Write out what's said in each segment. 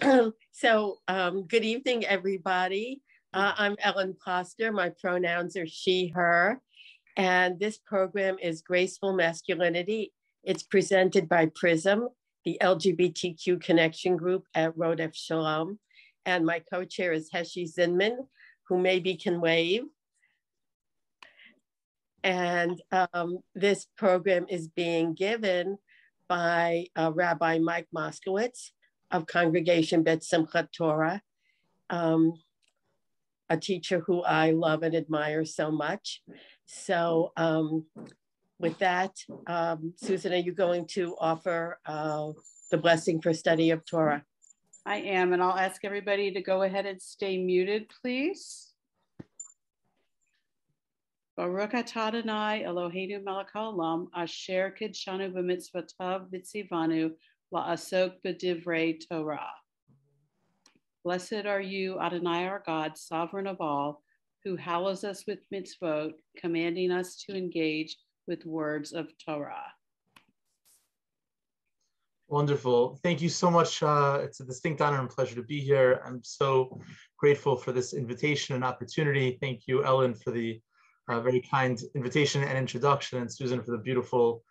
Good evening, everybody. I'm Ellen Poster. My pronouns are she, her. And this program is Graceful Masculinity. It's presented by PRISM, the LGBTQ connection group at Rodef Shalom. And my co-chair is Heshi Zinman, who maybe can wave. And this program is being given by Rabbi Mike Moskowitz of Congregation Bet Simchat Torah, a teacher who I love and admire so much. So with that, Susan, are you going to offer the blessing for study of Torah? I am, and I'll ask everybody to go ahead and stay muted, please. Baruch atah Adonai Eloheinu melech haolam asher kidshanu b'mitzvotav v'tzivanu la'asok b'divrei Torah. Blessed are you, Adonai our God, sovereign of all, who hallows us with mitzvot, commanding us to engage with words of Torah. Wonderful. Thank you so much. It's a distinct honor and pleasure to be here. I'm so grateful for this invitation and opportunity. Thank you, Ellen, for the very kind invitation and introduction, and Susan for the beautiful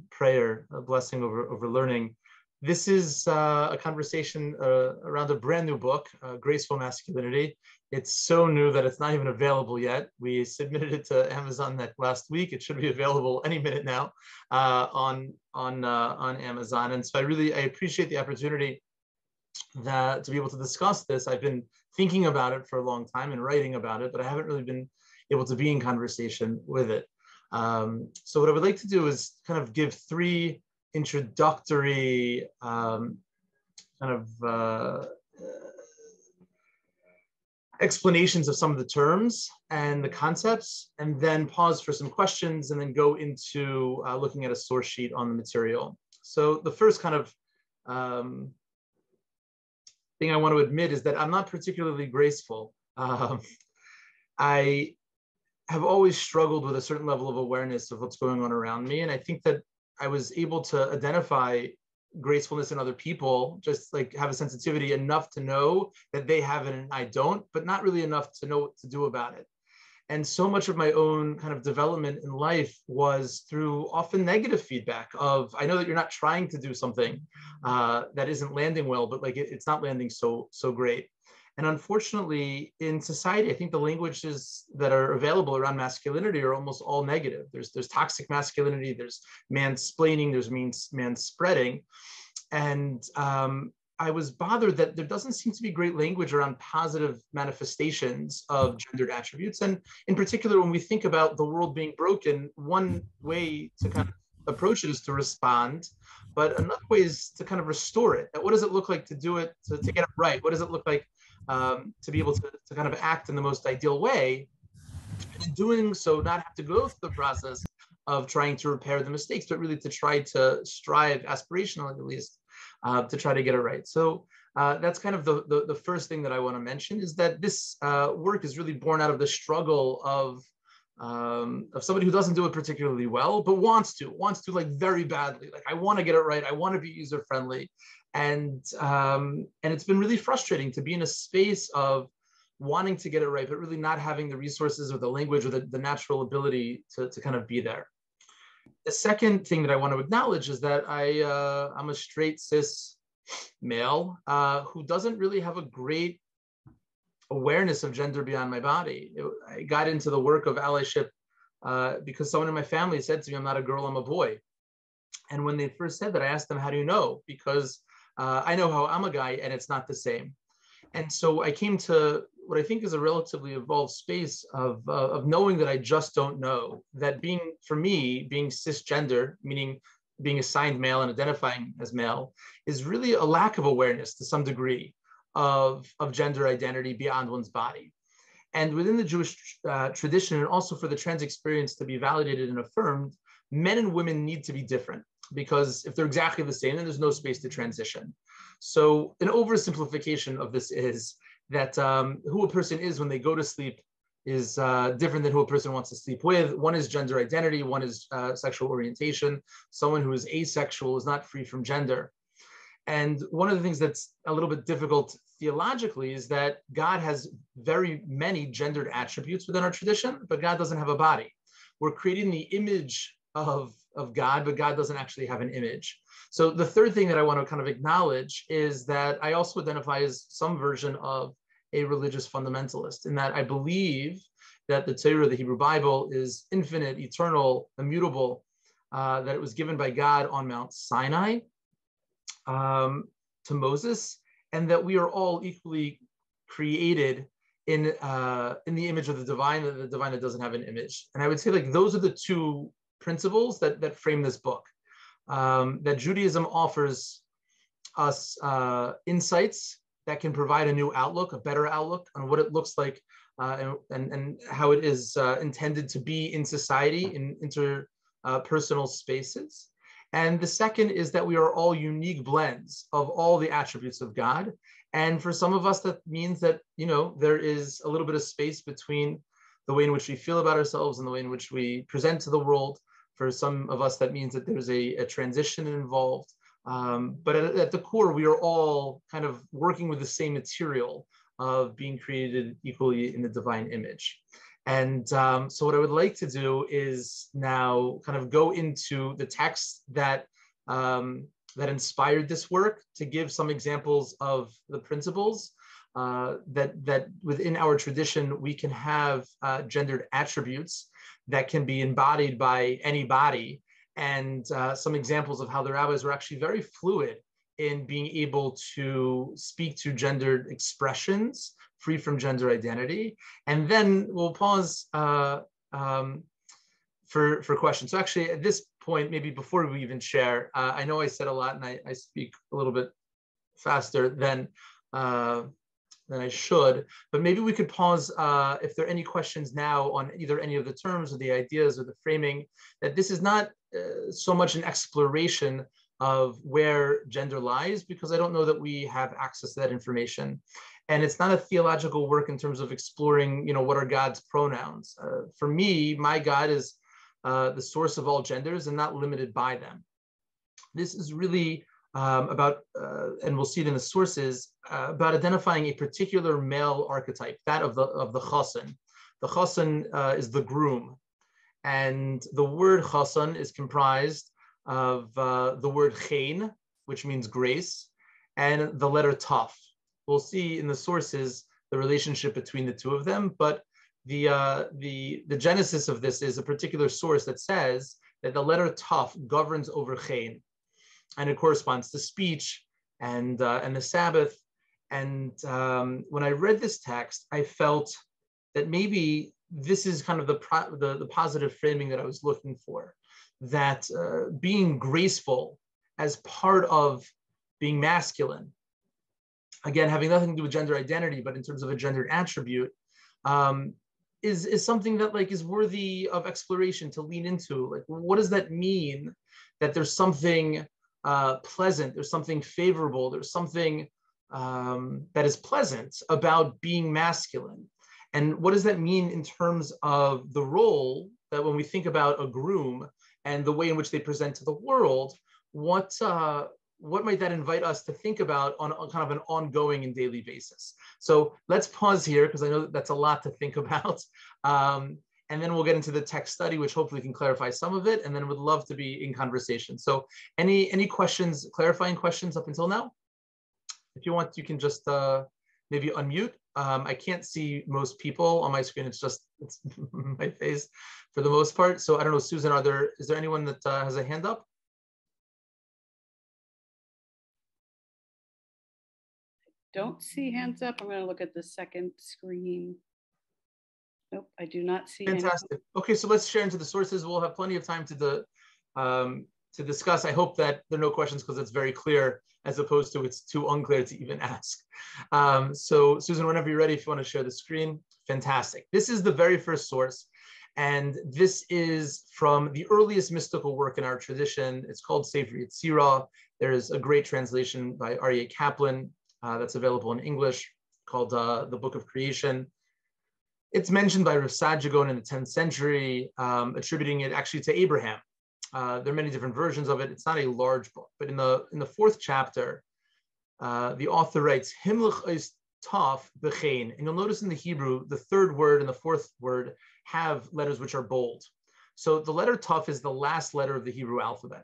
prayer, a blessing over learning. This is a conversation around a brand new book, Graceful Masculinity. It's so new that it's not even available yet. We submitted it to Amazon last week. It should be available any minute now on Amazon. And so I appreciate the opportunity to be able to discuss this. I've been thinking about it for a long time and writing about it, but I haven't really been able to be in conversation with it. So what I would like to do is kind of give three introductory explanations of some of the terms and the concepts, and then pause for some questions, and then go into looking at a source sheet on the material. So the first kind of thing I want to admit is that I'm not particularly graceful. I have always struggled with a certain level of awareness of what's going on around me. And I think that I was able to identify gracefulness in other people, just like have a sensitivity enough to know that they have it and I don't, but not really enough to know what to do about it. And so much of my own kind of development in life was through often negative feedback of, I know that you're not trying to do something that isn't landing well, but like it's not landing so great. And unfortunately, in society, I think the languages that are available around masculinity are almost all negative. There's toxic masculinity, there's mansplaining, there's manspreading. And I was bothered that there doesn't seem to be great language around positive manifestations of gendered attributes. And in particular, when we think about the world being broken, one way to kind of approach it is to respond, but another way is to kind of restore it. What does it look like to do it, to get it right? What does it look like to be able to kind of act in the most ideal way, and in doing so not have to go through the process of trying to repair the mistakes, but really to try to strive aspirationally, at least, to try to get it right. So that's kind of the first thing that I want to mention, is that this work is really born out of the struggle of somebody who doesn't do it particularly well, but wants to like very badly. Like, I want to get it right. I want to be user friendly. And it's been really frustrating to be in a space of wanting to get it right, but really not having the resources or the language or the natural ability to kind of be there. The second thing that I want to acknowledge is that I'm a straight cis male who doesn't really have a great awareness of gender beyond my body. I got into the work of allyship because someone in my family said to me, I'm not a girl, I'm a boy. And when they first said that, I asked them, how do you know? Because I know how I'm a guy and it's not the same. And so I came to what I think is a relatively evolved space of knowing that I just don't know, that for me, being cisgender, meaning being assigned male and identifying as male, is really a lack of awareness to some degree of gender identity beyond one's body. And within the Jewish tradition, and also for the trans experience to be validated and affirmed, men and women need to be different, because if they're exactly the same, then there's no space to transition. So an oversimplification of this is that who a person is when they go to sleep is different than who a person wants to sleep with. One is gender identity, one is sexual orientation. Someone who is asexual is not free from gender. And one of the things that's a little bit difficult theologically is that God has very many gendered attributes within our tradition, but God doesn't have a body. We're creating the image of God, but God doesn't actually have an image. So the third thing that I want to kind of acknowledge is that I also identify as some version of a religious fundamentalist, in that I believe that the Torah, the Hebrew Bible, is infinite, eternal, immutable, that it was given by God on Mount Sinai to Moses, and that we are all equally created in the image of the divine that doesn't have an image. And I would say, like, those are the two principles that frame this book. That Judaism offers us insights that can provide a new outlook, a better outlook on what it looks like and how it is intended to be in society, in interpersonal spaces. And the second is that we are all unique blends of all the attributes of God. And for some of us, that means that, there is a little bit of space between the way in which we feel about ourselves and the way in which we present to the world. For some of us, that means that there's a transition involved. But at the core, we are all kind of working with the same material of being created equally in the divine image. And so what I would like to do is now kind of go into the text that inspired this work, to give some examples of the principles that within our tradition we can have gendered attributes that can be embodied by anybody, and some examples of how the rabbis were actually very fluid in being able to speak to gendered expressions free from gender identity. And then we'll pause for questions. So actually, at this point, maybe before we even share, I know I said a lot and I speak a little bit faster than I should, but maybe we could pause if there are any questions now on either any of the terms or the ideas or the framing, that this is not so much an exploration of where gender lies, because I don't know that we have access to that information. And it's not a theological work in terms of exploring, what are God's pronouns. For me, my God is the source of all genders and not limited by them. This is really about, and we'll see it in the sources, about identifying a particular male archetype, that of the chassan. The chassan is the groom, and the word chassan is comprised of the word chen, which means grace, and the letter taf. We'll see in the sources the relationship between the two of them, but the genesis of this is a particular source that says that the letter taf governs over chen, and it corresponds to speech and the Sabbath. And when I read this text, I felt that maybe this is kind of the positive framing that I was looking for, that being graceful as part of being masculine, again, having nothing to do with gender identity, but in terms of a gendered attribute, is something that is worthy of exploration, to lean into. Like, what does that mean? That there's something pleasant, there's something favorable, there's something that is pleasant about being masculine. And what does that mean in terms of the role that when we think about a groom and the way in which they present to the world, what might that invite us to think about on kind of an ongoing and daily basis? So let's pause here, because I know that's a lot to think about. And then we'll get into the text study, which hopefully can clarify some of it, and then would love to be in conversation. So any questions, clarifying questions up until now? If you want, you can just maybe unmute. I can't see most people on my screen. It's my face for the most part. So I don't know, Susan, is there anyone that has a hand up? Don't see hands up. I'm going to look at the second screen. Nope, I do not see. Fantastic. Anything. Okay, so let's share into the sources. We'll have plenty of time to discuss. I hope that there are no questions, because it's very clear, as opposed to it's too unclear to even ask. So Susan, whenever you're ready, if you want to share the screen, fantastic. This is the very first source, and this is from the earliest mystical work in our tradition. It's called Sefer Yetzirah. There is a great translation by Aryeh Kaplan that's available in English, called The Book of Creation. It's mentioned by Rav Saadia Gaon in the 10th century, attributing it actually to Abraham. There are many different versions of it. It's not a large book, but in the fourth chapter, the author writes, Himlich is taf b'chein. And you'll notice in the Hebrew, the third word and the fourth word have letters which are bold. So the letter taf is the last letter of the Hebrew alphabet.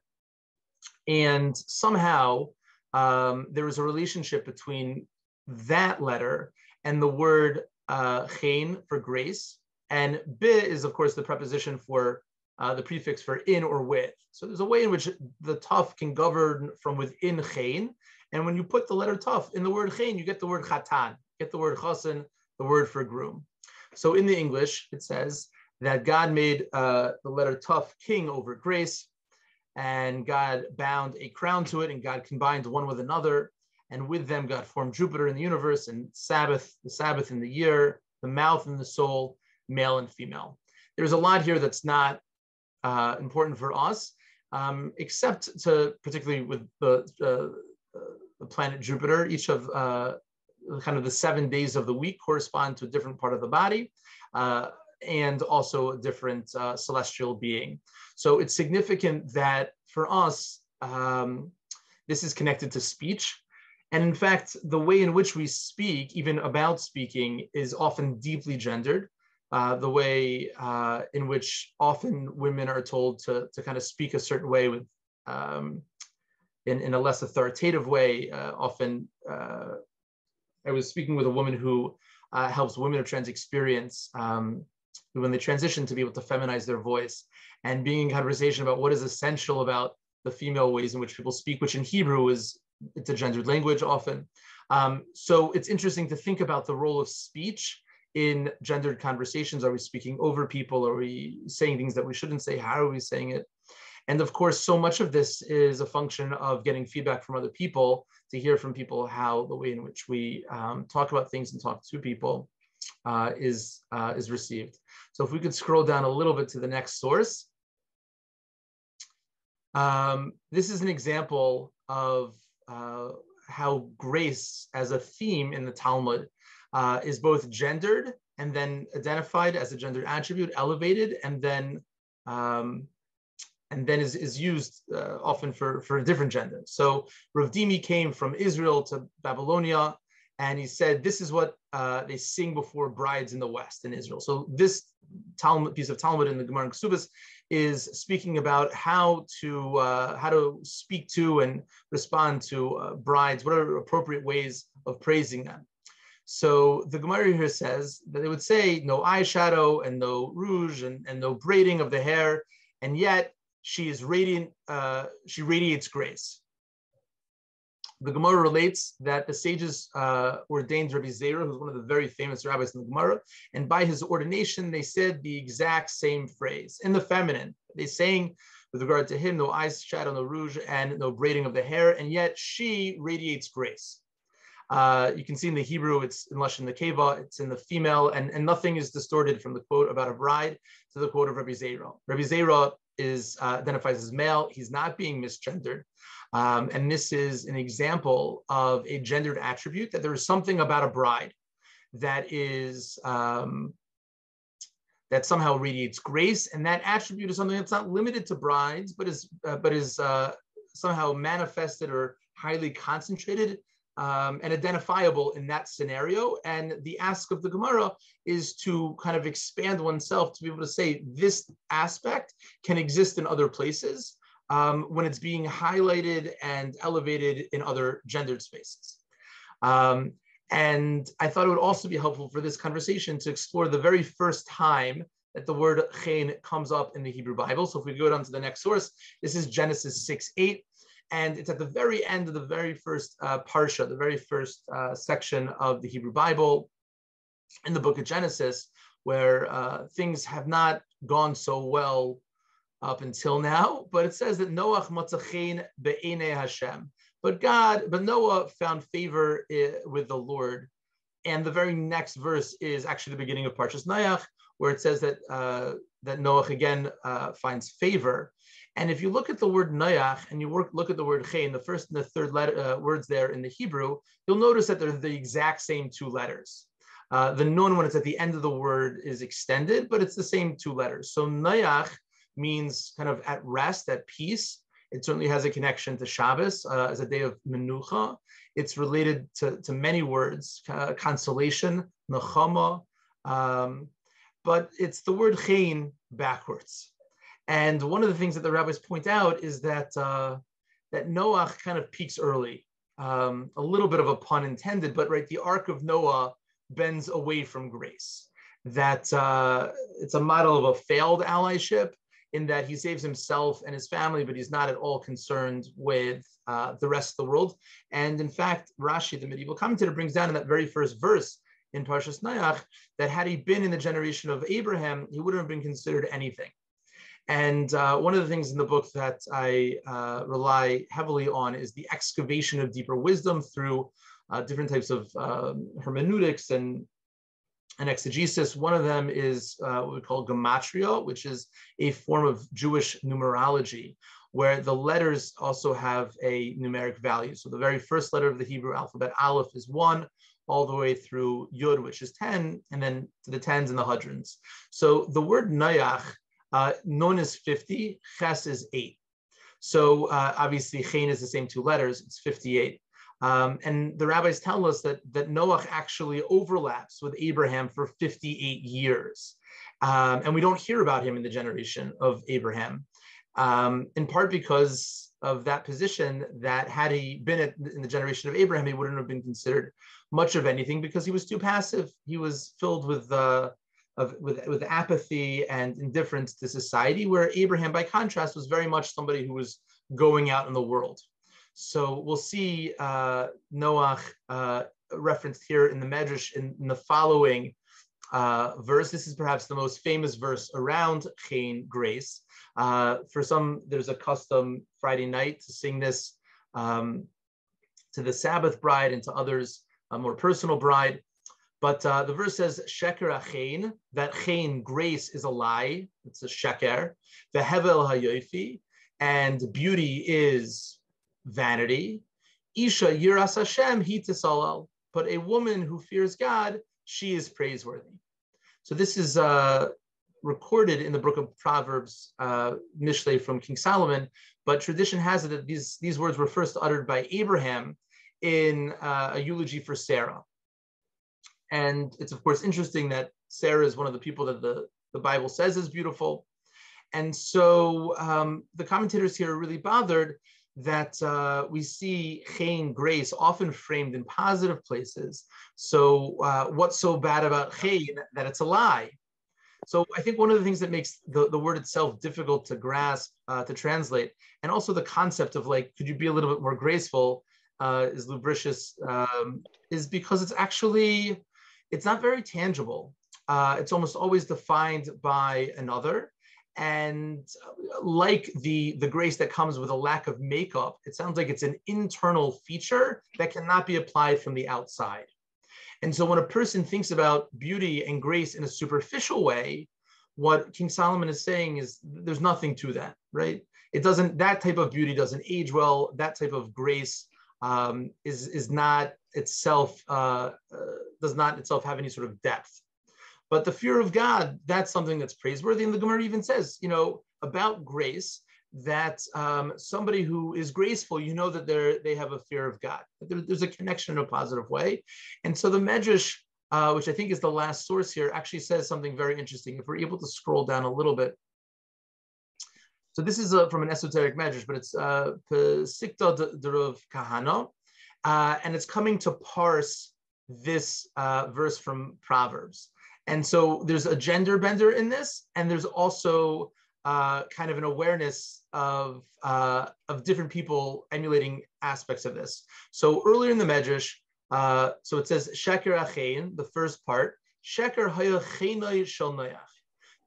And somehow there is a relationship between that letter and the word chen for grace. And bi is, of course, the preposition for the prefix for in or with. So there's a way in which the taf can govern from within chen. And when you put the letter taf in the word chen, you get the word chatan, get the word chasen, the word for groom. So in the English, it says that God made the letter taf king over grace, and God bound a crown to it, and God combined one with another. And with them, God formed Jupiter in the universe, and the Sabbath in the year, the mouth and the soul, male and female. There's a lot here that's not important for us, except to particularly with the planet Jupiter. Each of kind of the 7 days of the week correspond to a different part of the body, and also a different celestial being. So it's significant that for us, this is connected to speech. And in fact, the way in which we speak, even about speaking, is often deeply gendered. The way in which often women are told to kind of speak a certain way with in a less authoritative way. Often, I was speaking with a woman who helps women of trans experience when they transition to be able to feminize their voice, and being in conversation about what is essential about the female ways in which people speak, which in Hebrew it's a gendered language often. So it's interesting to think about the role of speech in gendered conversations. Are we speaking over people? Are we saying things that we shouldn't say? How are we saying it? And of course, so much of this is a function of getting feedback from other people, to hear from people how the way in which we talk about things and talk to people is received. So if we could scroll down a little bit to the next source. This is an example of how grace as a theme in the Talmud is both gendered and then identified as a gendered attribute, elevated, and then is used often for a different gender. So Rav Dimi came from Israel to Babylonia, and he said, this is what they sing before brides in the West in Israel. So this piece of Talmud in the Gemara and Ksubas is speaking about how to speak to and respond to brides, what are appropriate ways of praising them. So the Gemara here says that they would say no eyeshadow and no rouge and no braiding of the hair, and yet she is radiant, she radiates grace. The Gemara relates that the sages ordained Rabbi Zera, who's one of the very famous rabbis in the Gemara, and by his ordination, they said the exact same phrase in the feminine. They saying with regard to him, no eyeshadow, no rouge, and no braiding of the hair, and yet she radiates grace. You can see in the Hebrew, it's in Lashon Nekeva, it's in the female, and nothing is distorted from the quote about a bride to the quote of Rabbi Zera. Rabbi Zera identifies as male. He's not being misgendered. And this is an example of a gendered attribute, that there is something about a bride that is that somehow radiates grace, and that attribute is something that's not limited to brides, but is somehow manifested or highly concentrated and identifiable in that scenario. And the ask of the Gemara is to kind of expand oneself to be able to say this aspect can exist in other places when it's being highlighted and elevated in other gendered spaces. And I thought it would also be helpful for this conversation to explore the very first time that the word chen comes up in the Hebrew Bible. So if we go down to the next source, this is Genesis 6:8. And it's at the very end of the very first parsha, the very first section of the Hebrew Bible in the book of Genesis, where things have not gone so well up until now. But it says that Noach matza chen be'enei Hashem. But Noah found favor with the Lord. And the very next verse is actually the beginning of Parshas Noach, where it says that Noach again finds favor. And if you look at the word Noach and you look at the word chen, the first and the third words there in the Hebrew, you'll notice that they're the exact same two letters. The nun, when it's at the end of the word, is extended, but it's the same two letters. So Noach means kind of at rest, at peace. It certainly has a connection to Shabbos as a day of menucha. It's related to many words, consolation, nechama, but it's the word chen backwards. And one of the things that the rabbis point out is that that Noach kind of peaks early. A little bit of a pun intended, but right, the ark of Noah bends away from grace. That it's a model of a failed allyship in that he saves himself and his family, but he's not at all concerned with the rest of the world. And in fact, Rashi, the medieval commentator, brings down in that very first verse in Parshas Noach that had he been in the generation of Abraham, he wouldn't have been considered anything. And one of the things in the book that I rely heavily on is the excavation of deeper wisdom through different types of hermeneutics and exegesis. One of them is what we call gematria, which is a form of Jewish numerology, where the letters also have a numeric value. So the very first letter of the Hebrew alphabet, Aleph, is 1, all the way through Yud, which is 10, and then to the tens and the hundreds. So the word Noach, Nun is 50, Ches is 8. So obviously Chen is the same two letters, it's 58. And the rabbis tell us that Noach actually overlaps with Abraham for 58 years. And we don't hear about him in the generation of Abraham, in part because of that position that had he been in the generation of Abraham, he wouldn't have been considered much of anything because he was too passive. He was filled with apathy and indifference to society, where Abraham, by contrast, was very much somebody who was going out in the world. So we'll see Noach referenced here in the Medrash in the following verse. This is perhaps the most famous verse around Chen, grace. For some, there's a custom Friday night to sing this to the Sabbath bride, and to others, a more personal bride. But the verse says, Sheker achein, that chen, grace, is a lie. It's a sheker. The hevel hayofi, and beauty is vanity. Isha yiras Hashem hi tisalal, but a woman who fears God, she is praiseworthy. So this is recorded in the book of Proverbs, Mishlei from King Solomon, but tradition has it that these words were first uttered by Abraham in a eulogy for Sarah. And it's, of course, interesting that Sarah is one of the people that the Bible says is beautiful. And so the commentators here are really bothered that we see Chen, grace, often framed in positive places. So what's so bad about Chen that it's a lie? So I think one of the things that makes the word itself difficult to grasp, to translate, and also the concept of like, could you be a little bit more graceful, is lubricious, is because it's not very tangible. It's almost always defined by another. And like the grace that comes with a lack of makeup, it sounds like it's an internal feature that cannot be applied from the outside. And so when a person thinks about beauty and grace in a superficial way, what King Solomon is saying is there's nothing to that, right? That type of beauty doesn't age well. That type of grace is not itself, does not itself have any sort of depth. But the fear of God, that's something that's praiseworthy. And the Gemara even says, about grace, that somebody who is graceful, that they have a fear of God. There's a connection in a positive way. And so the Medrash, which I think is the last source here, actually says something very interesting. If we're able to scroll down a little bit. So this is from an esoteric Medrash, but it's Pesikta D'Rav Kahana, and it's coming to parse this verse from Proverbs. And so there's a gender bender in this, and there's also kind of an awareness of different people emulating aspects of this. So earlier in the Medrash, so it says Sheker achein, the first part, Sheker haya chenai shel Noach.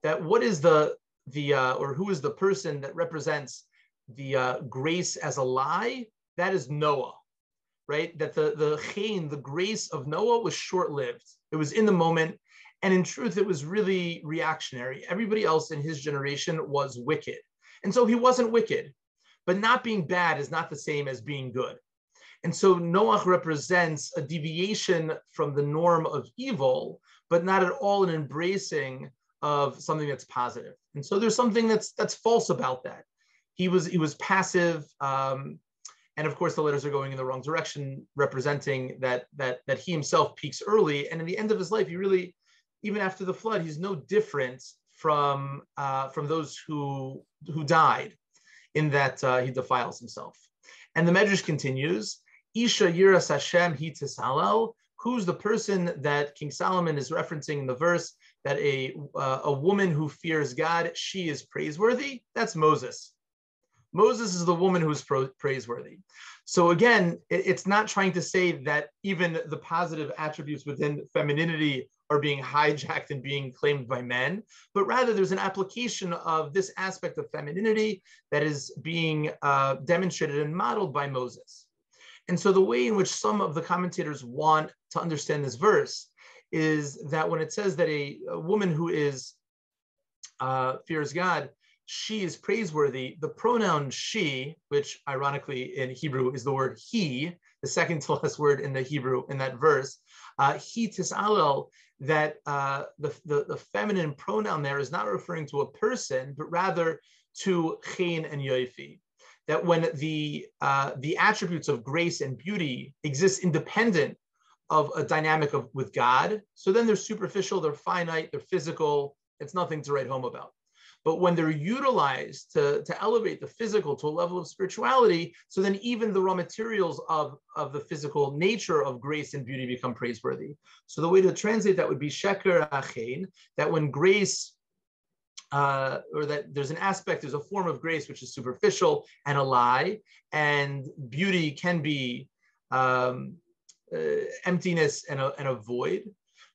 That what is or who is the person that represents the grace as a lie? That is Noah, right? That the chen, the grace of Noah, was short-lived. It was in the moment. And in truth, it was really reactionary. Everybody else in his generation was wicked. And so he wasn't wicked. But not being bad is not the same as being good. And so Noach represents a deviation from the norm of evil, but not at all an embracing of something that's positive. And so there's something that's false about that. he was passive, and of course the letters are going in the wrong direction, representing that he himself peaks early, and in the end of his life, he really, even after the flood, he's no different from those who died, in that he defiles himself. And the Medrash continues, Isha Yiras Hashem hi tisalel. Who's the person that King Solomon is referencing in the verse, that a woman who fears God, she is praiseworthy? That's Moses. Moses is the woman who's praiseworthy. So again, it's not trying to say that even the positive attributes within femininity are being hijacked and being claimed by men, but rather there's an application of this aspect of femininity that is being demonstrated and modeled by Moses. And so the way in which some of the commentators want to understand this verse is that when it says that a woman who is fears God, she is praiseworthy, the pronoun she, which ironically in Hebrew is the word he, the second to last word in the Hebrew in that verse, he tisalel, that the feminine pronoun there is not referring to a person, but rather to chen and yoifi. That when the attributes of grace and beauty exist independent of a dynamic with God, so then they're superficial, they're finite, they're physical, it's nothing to write home about. But when they're utilized to elevate the physical to a level of spirituality, so then even the raw materials of the physical nature of grace and beauty become praiseworthy. So the way to translate that would be sheker achein, that when grace, or that there's there's a form of grace which is superficial and a lie, and beauty can be emptiness and a void.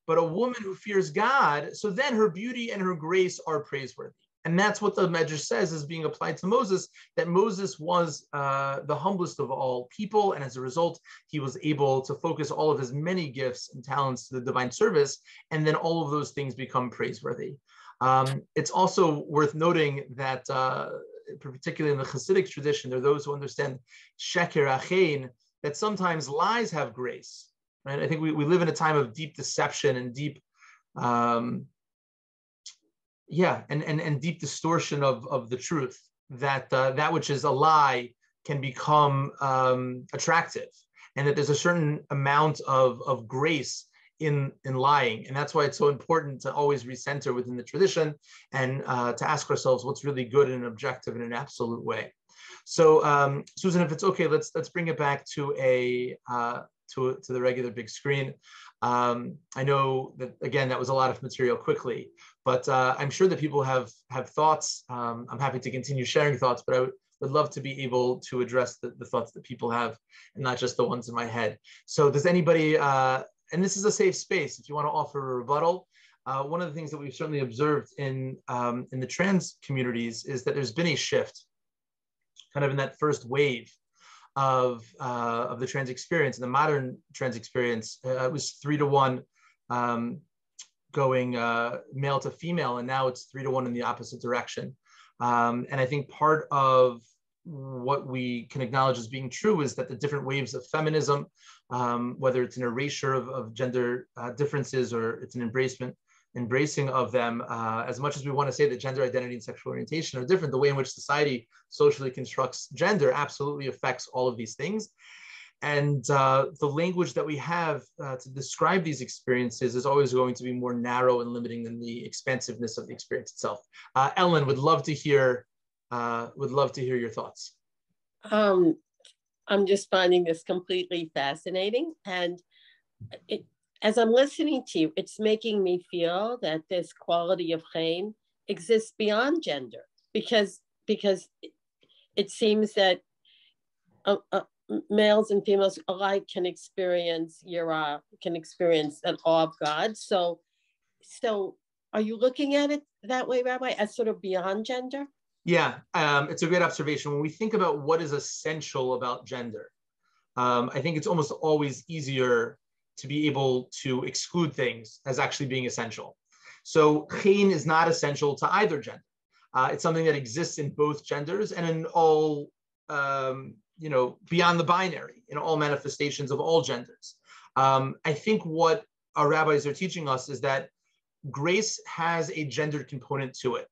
But a woman who fears God, so then her beauty and her grace are praiseworthy. And that's what the Medrash says is being applied to Moses, that Moses was the humblest of all people, and as a result, he was able to focus all of his many gifts and talents to the divine service, and then all of those things become praiseworthy. It's also worth noting that, particularly in the Hasidic tradition, there are those who understand sheker achein, that sometimes lies have grace. Right? I think we live in a time of deep deception and deep, and deep distortion of the truth. That which is a lie can become attractive, and that there's a certain amount of grace in lying, and that's why it's so important to always recenter within the tradition and to ask ourselves what's really good in an objective and an absolute way. So, Susan, if it's okay, let's bring it back to to the regular big screen. I know that, again, that was a lot of material quickly, but I'm sure that people have thoughts. I'm happy to continue sharing thoughts, but I would love to be able to address the thoughts that people have and not just the ones in my head. So does anybody, and this is a safe space, if you want to offer a rebuttal. One of the things that we've certainly observed in the trans communities is that there's been a shift kind of in that first wave of the trans experience. In the modern trans experience, it was 3-to-1 going male to female, and now it's 3-to-1 in the opposite direction. And I think part of what we can acknowledge as being true is that the different waves of feminism, whether it's an erasure of gender differences or it's an embracing of them, as much as we want to say that gender identity and sexual orientation are different, the way in which society socially constructs gender absolutely affects all of these things. And the language that we have to describe these experiences is always going to be more narrow and limiting than the expansiveness of the experience itself. Ellen, would love to hear your thoughts. I'm just finding this completely fascinating, and as I'm listening to you, it's making me feel that this quality of chen exists beyond gender, because it seems that males and females alike can experience yira, can experience an awe of God. So are you looking at it that way, Rabbi, as sort of beyond gender? Yeah, it's a great observation. When we think about what is essential about gender, I think it's almost always easier to be able to exclude things as actually being essential. So chen is not essential to either gender. It's something that exists in both genders and in all, beyond the binary, in all manifestations of all genders. I think what our rabbis are teaching us is that grace has a gendered component to it.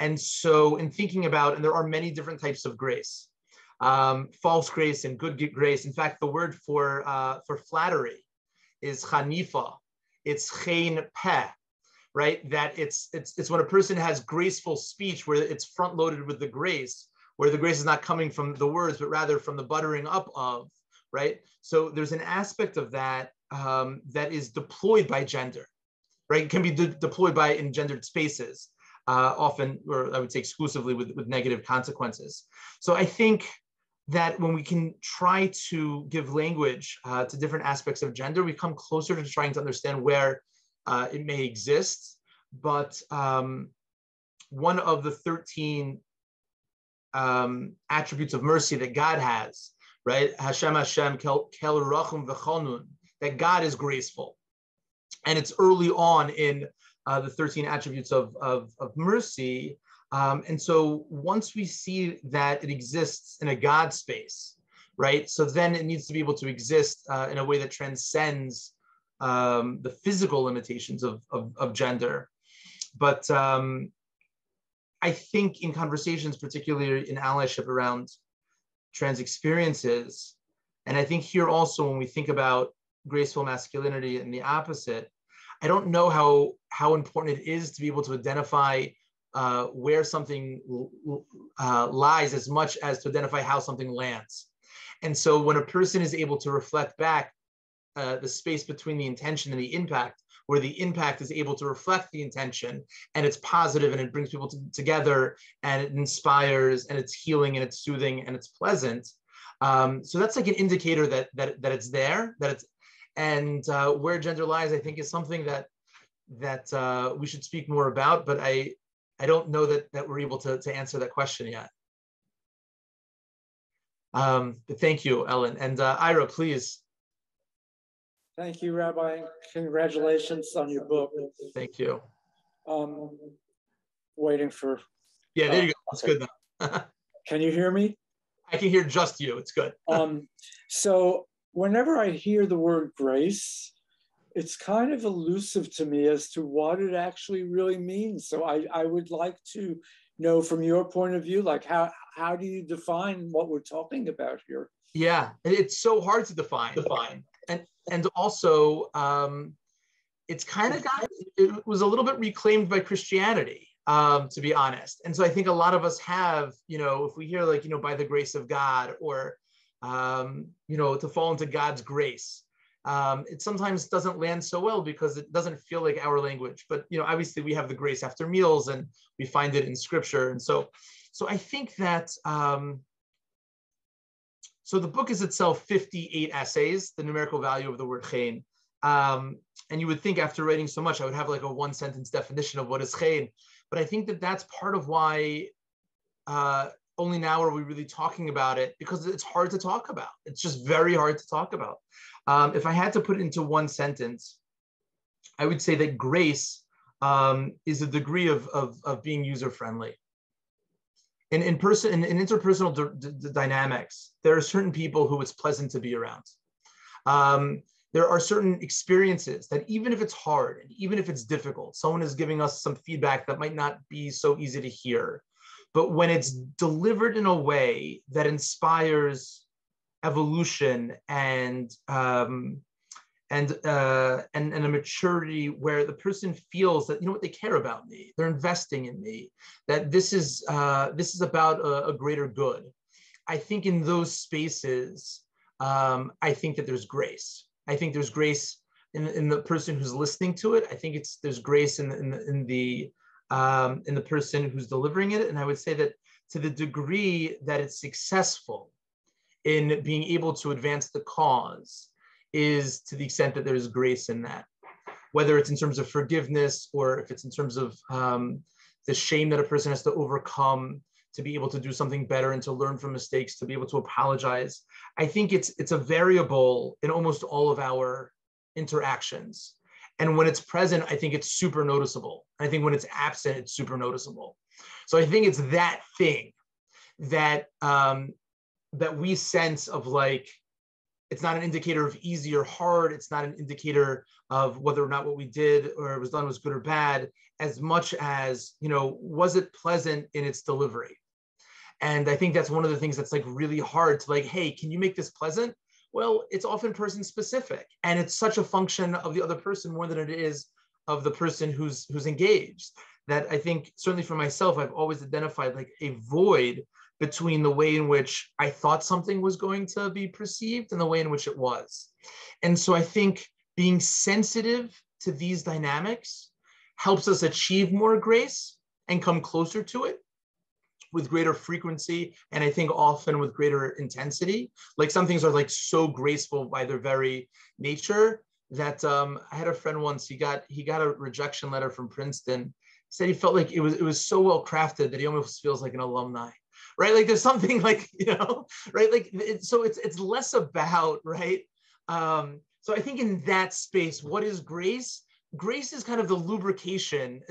And so in thinking about, and there are many different types of grace, false grace and good grace. In fact, the word for flattery is chanifa. It's chen peh, right? That it's when a person has graceful speech where it's front loaded with the grace, where the grace is not coming from the words, but rather from the buttering up of, right? So there's an aspect of that that is deployed by gender, right? It can be deployed by in gendered spaces, often, or I would say exclusively with negative consequences. So I think that when we can try to give language to different aspects of gender, we come closer to trying to understand where it may exist. But one of the 13 attributes of mercy that God has, right? Hashem kel rachum v'chonun, that God is graceful. And it's early on in the 13 attributes of mercy. And so once we see that it exists in a God space, right? So then it needs to be able to exist in a way that transcends the physical limitations of gender. But I think in conversations, particularly in allyship around trans experiences, and I think here also when we think about graceful masculinity and the opposite, I don't know how important it is to be able to identify where something lies as much as to identify how something lands. And so when a person is able to reflect back the space between the intention and the impact, where the impact is able to reflect the intention and it's positive and it brings people together and it inspires and it's healing and it's soothing and it's pleasant. So that's like an indicator that it's there, that it's, and where gender lies, I think, is something that we should speak more about, but I don't know that we're able to answer that question yet. But thank you, Ellen. And Ira, please. Thank you, Rabbi. Congratulations on your book. Thank you. Waiting for... Yeah, there you go. That's okay. Good now. Can you hear me? I can hear just you. It's good. So whenever I hear the word grace, it's kind of elusive to me as to what it actually really means. So I would like to know from your point of view, like how do you define what we're talking about here? Yeah, it's so hard to define. And also, it's kind of it was a little bit reclaimed by Christianity, to be honest. And so I think a lot of us have, if we hear like, by the grace of God, or, to fall into God's grace, it sometimes doesn't land so well because it doesn't feel like our language. But, obviously we have the grace after meals and we find it in scripture. And so I think that, so the book is itself 58 essays, the numerical value of the word chen. And you would think after writing so much, I would have like a one sentence definition of what is chen. But I think that that's part of why only now are we really talking about it, because it's hard to talk about. It's just very hard to talk about. If I had to put it into one sentence, I would say that grace is a degree of being user-friendly. In interpersonal dynamics, there are certain people who it's pleasant to be around. There are certain experiences that even if it's hard, and even if it's difficult, someone is giving us some feedback that might not be so easy to hear, but when it's delivered in a way that inspires evolution and a maturity where the person feels that, they care about me, they're investing in me, that this is about a greater good. I think in those spaces, I think that there's grace. I think there's grace in the person who's listening to it. I think there's grace in the person who's delivering it. And I would say that to the degree that it's successful in being able to advance the cause is to the extent that there's grace in that, whether it's in terms of forgiveness or if it's in terms of the shame that a person has to overcome to be able to do something better and to learn from mistakes, to be able to apologize. I think it's a variable in almost all of our interactions. And when it's present, I think it's super noticeable. I think when it's absent, it's super noticeable. So I think it's that thing that that we sense of like it's not an indicator of easy or hard. It's not an indicator of whether or not what we did or it was done was good or bad, as much as, was it pleasant in its delivery? And I think that's one of the things that's like really hard to like, hey, can you make this pleasant? Well, it's often person specific, and it's such a function of the other person more than it is of the person who's engaged, that I think certainly for myself, I've always identified like a void between the way in which I thought something was going to be perceived and the way in which it was. And so I think being sensitive to these dynamics helps us achieve more grace and come closer to it with greater frequency, and I think often with greater intensity. Like some things are like so graceful by their very nature that I had a friend once, he got a rejection letter from Princeton. He said he felt like it was so well crafted that he almost feels like an alumni, right? Like there's something like, right? Like, so it's less about, right? So I think in that space, what is grace? Grace is kind of the lubrication,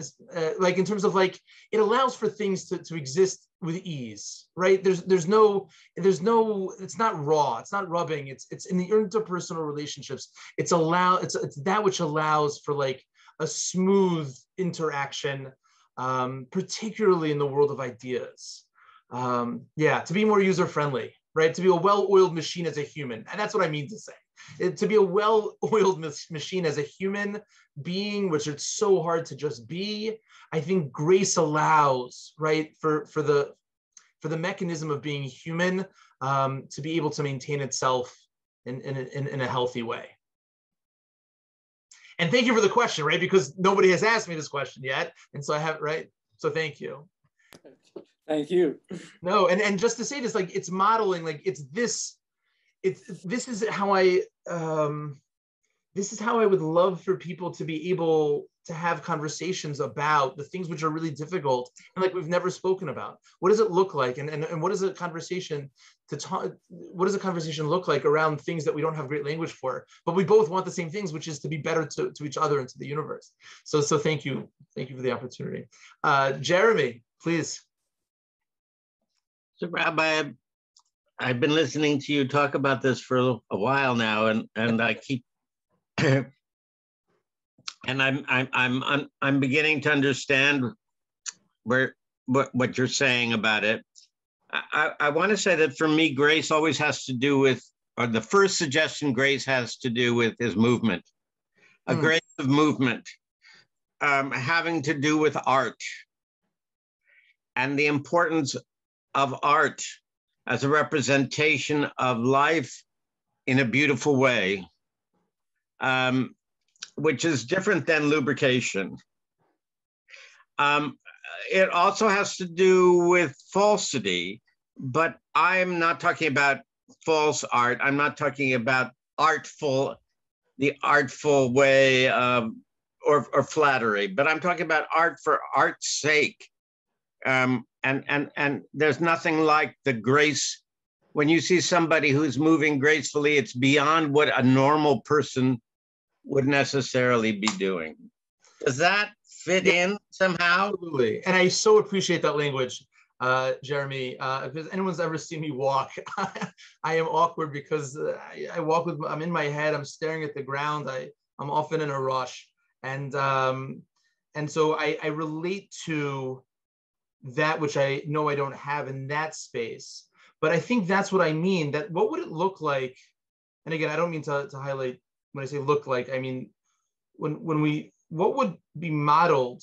like in terms of like, it allows for things to exist with ease, right? There's no, it's not raw, it's not rubbing, it's in the interpersonal relationships. It's that which allows for like a smooth interaction, particularly in the world of ideas. To be more user-friendly, right? To be a well-oiled machine as a human. And that's what I mean to say. To be a well-oiled machine as a human being, which it's so hard to just be, I think grace allows, right, for the mechanism of being human to be able to maintain itself in a healthy way. And thank you for the question, right? Because nobody has asked me this question yet, and so I have, right? So thank you. Thank you. No, and just to say this, like it's modeling, like this is how I would love for people to be able to have conversations about the things which are really difficult and like we've never spoken about. What does it look like, and what is a conversation what does a conversation look like around things that we don't have great language for, but we both want the same things, which is to be better to each other and to the universe. So thank you for the opportunity. Jeremy, please. So Rabbi, I've been listening to you talk about this for a while now, and I keep, and I'm beginning to understand what you're saying about it. I want to say that for me, grace always has to do with, or the first suggestion grace has to do with is movement, a grace of movement, having to do with art and the importance of art as a representation of life in a beautiful way, which is different than lubrication. It also has to do with falsity, but I'm not talking about false art. I'm not talking about the artful way or flattery, but I'm talking about art for art's sake. And there's nothing like the grace. When you see somebody who's moving gracefully, it's beyond what a normal person would necessarily be doing. Does that fit in somehow? Absolutely. And I so appreciate that language, Jeremy. If anyone's ever seen me walk, I am awkward because I walk I'm in my head, I'm staring at the ground, I'm often in a rush. And so I relate to that which I know I don't have in that space. But I think that's what I mean, that what would it look like? And again, I don't mean to highlight when I say look like, I mean, what would be modeled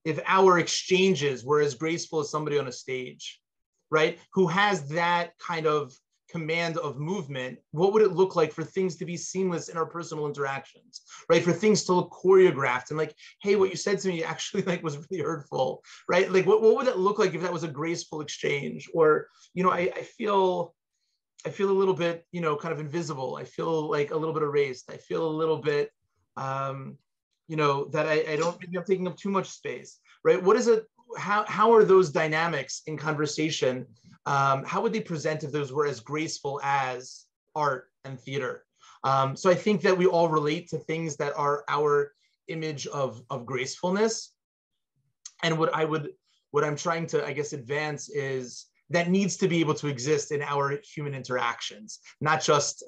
if our exchanges were as graceful as somebody on a stage, right? Who has that kind of command of movement? What would it look like for things to be seamless in our personal interactions, right? For things to look choreographed and like, hey, what you said to me actually like was really hurtful, right? Like what would it look like if that was a graceful exchange? Or, I feel a little bit, kind of invisible. I feel like a little bit erased. I feel a little bit, that I don't, maybe I'm taking up too much space, right? What is it? How are those dynamics in conversation? How would they present if those were as graceful as art and theater? So I think that we all relate to things that are our image of gracefulness. And what I'm trying to, I guess, advance is that needs to be able to exist in our human interactions, not just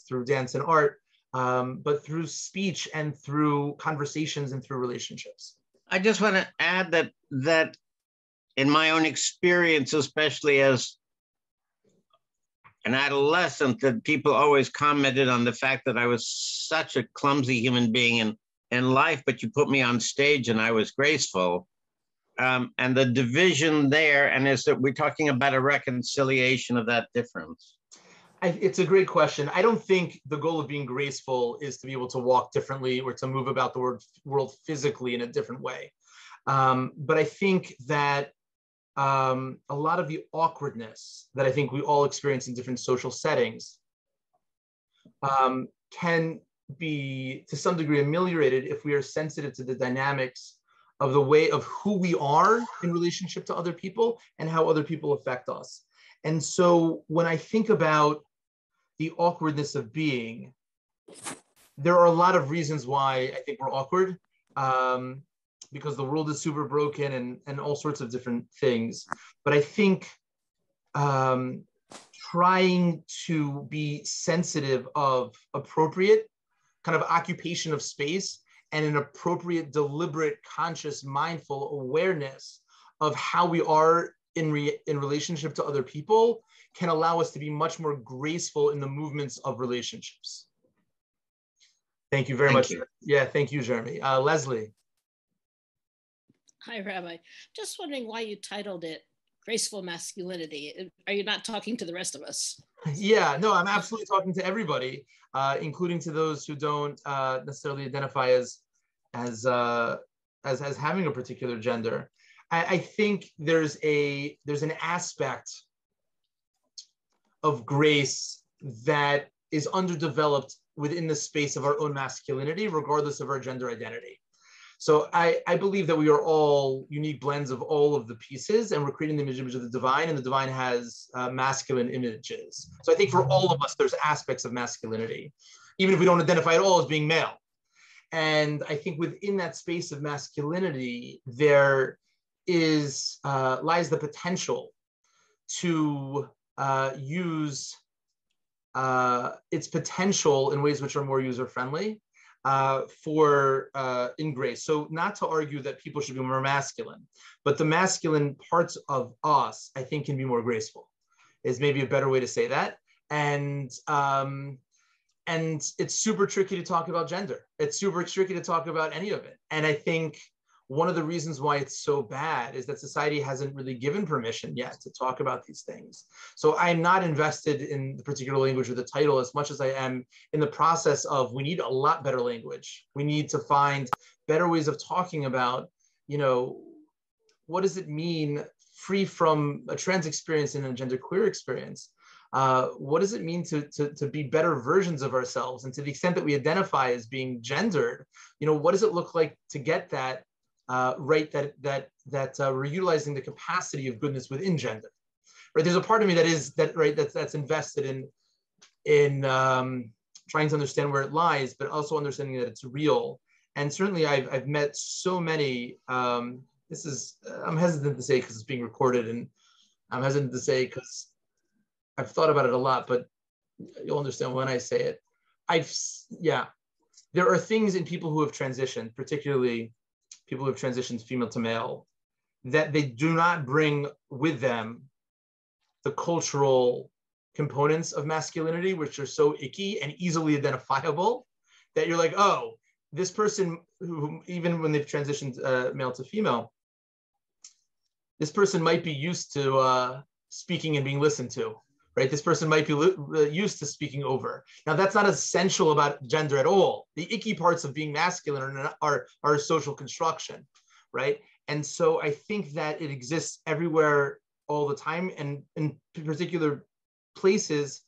through dance and art, but through speech and through conversations and through relationships. I just want to add that in my own experience, especially as an adolescent, that people always commented on the fact that I was such a clumsy human being in life, but you put me on stage and I was graceful. And the division there, and is that we're talking about a reconciliation of that difference? It's a great question. I don't think the goal of being graceful is to be able to walk differently or to move about the world physically in a different way. But I think that a lot of the awkwardness that I think we all experience in different social settings can be to some degree ameliorated if we are sensitive to the dynamics of the way of who we are in relationship to other people and how other people affect us. And so when I think about the awkwardness of being, there are a lot of reasons why I think we're awkward, because the world is super broken and all sorts of different things. But I think trying to be sensitive of appropriate kind of occupation of space and an appropriate, deliberate, conscious, mindful awareness of how we are in relationship to other people can allow us to be much more graceful in the movements of relationships. Thank you very much. Yeah, thank you, Jeremy. Leslie. Hi, Rabbi. Just wondering why you titled it Graceful Masculinity. Are you not talking to the rest of us? Yeah, no, I'm absolutely talking to everybody, including to those who don't necessarily identify as having a particular gender. I think there's an aspect of grace that is underdeveloped within the space of our own masculinity, regardless of our gender identity. So I believe that we are all unique blends of all of the pieces, and we're creating the image of the divine, and the divine has masculine images. So I think for all of us, there's aspects of masculinity, even if we don't identify at all as being male. And I think within that space of masculinity, there lies the potential to use its potential in ways which are more user-friendly in grace. So not to argue that people should be more masculine, but the masculine parts of us, I think, can be more graceful, is maybe a better way to say that. And it's super tricky to talk about gender. It's super tricky to talk about any of it. And I think one of the reasons why it's so bad is that society hasn't really given permission yet to talk about these things. So I'm not invested in the particular language or the title as much as I am in the process of, we need a lot better language. We need to find better ways of talking about, what does it mean free from a trans experience and a genderqueer experience? What does it mean to be better versions of ourselves? And to the extent that we identify as being gendered, what does it look like to get that right, that we're utilizing the capacity of goodness within gender, right? There's a part of me that's invested in trying to understand where it lies, but also understanding that it's real. And certainly I've met so many, I'm hesitant to say because it's being recorded, and I'm hesitant to say because I've thought about it a lot, but you'll understand when I say it. There are things in people who have transitioned, particularly people who have transitioned female to male, that they do not bring with them the cultural components of masculinity, which are so icky and easily identifiable that you're like, oh, this person who, even when they've transitioned male to female, this person might be used to speaking and being listened to, right? This person might be used to speaking over. Now, that's not essential about gender at all. The icky parts of being masculine are a social construction, right? And so I think that it exists everywhere all the time, and in particular places,